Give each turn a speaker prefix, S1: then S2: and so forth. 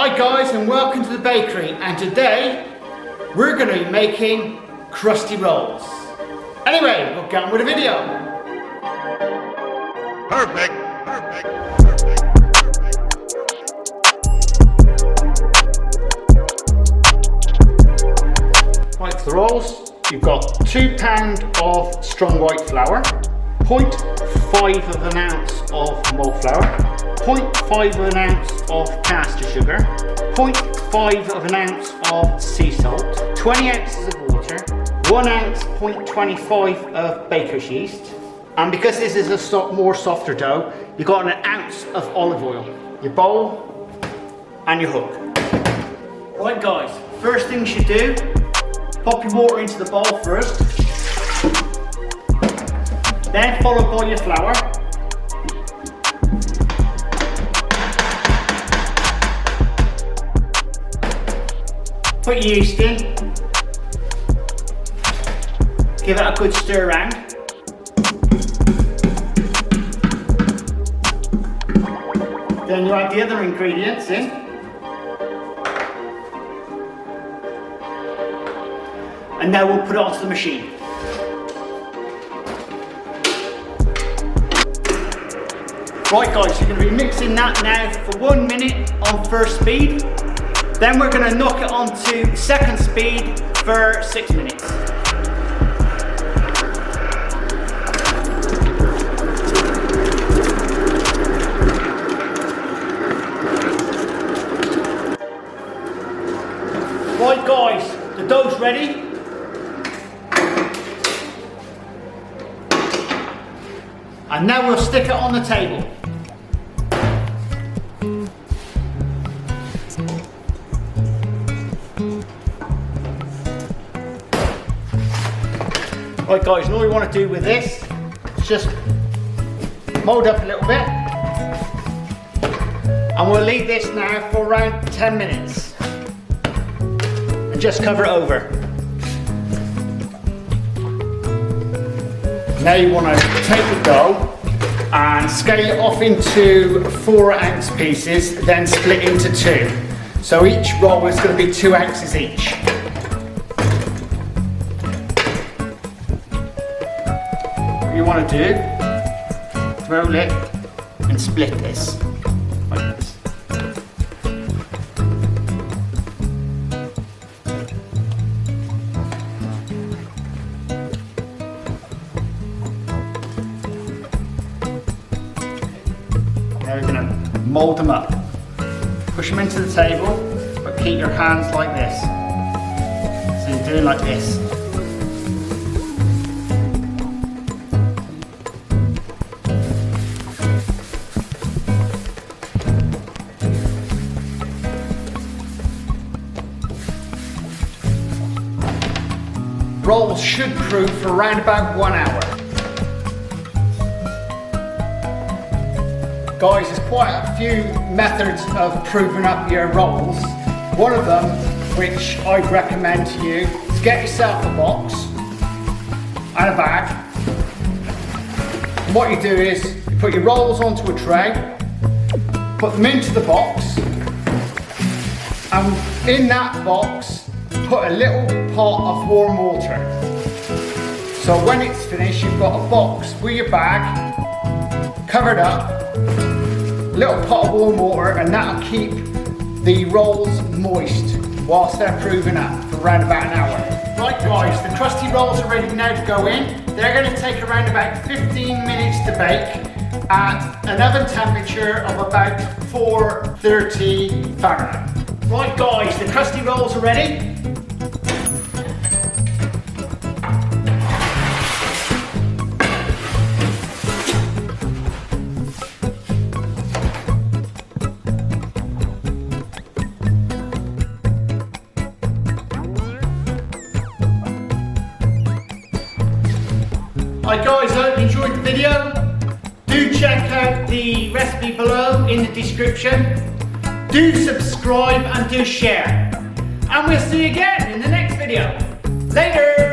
S1: Hi guys, and welcome to the bakery, and today we're going to be making crusty rolls. Anyway, we'll get on with the video.
S2: Perfect.
S1: Right, for the rolls, you've got 2 pounds of strong white flour, 0.5 of an ounce of malt flour, 0.5 of an ounce of caster sugar, 0.5 of an ounce of sea salt, 20 ounces of water, 1 ounce 0.25 of baker's yeast, and because this is a more softer dough, you've got an ounce of olive oil, your bowl and your hook. Right guys, first thing you should do, pop your water into the bowl first, then followed by your flour. Put your yeast in, give it a good stir around. Then you add the other ingredients in. And now we'll put it onto the machine. Right guys, you're going to be mixing that now for 1 minute on first speed. Then we're going to knock it onto second speed for 6 minutes. Right guys, the dough's ready. And now we'll stick it on the table. Right guys, and all we want to do with this is just mould up a little bit. And we'll leave this now for around 10 minutes. And just cover it over. Now you want to take the dough and scale it off into 4-ounce pieces, then split into 2. So each roll is going to be 2 ounces each. What you want to do, roll it and split this, like this. Now we're going to mould them up. Push them into the table, but keep your hands like this. So you're doing like this. Rolls should proof for around about 1 hour. Guys, there's quite a few methods of proving up your rolls. One of them, which I'd recommend to you, is get yourself a box and a bag. And what you do is, you put your rolls onto a tray, put them into the box, and in that box, put a little pot of warm water. So when it's finished, you've got a box with your bag, covered up, little pot of warm water, and that'll keep the rolls moist whilst they're proving up for around about an hour. Right guys, the crusty rolls are ready now to go in. They're going to take around about 15 minutes to bake at an oven temperature of about 430 Fahrenheit. Right guys, the crusty rolls are ready. Hi guys, I hope you enjoyed the video. Do check out the recipe below in the description. Do subscribe and do share. And we'll see you again in the next video. Later!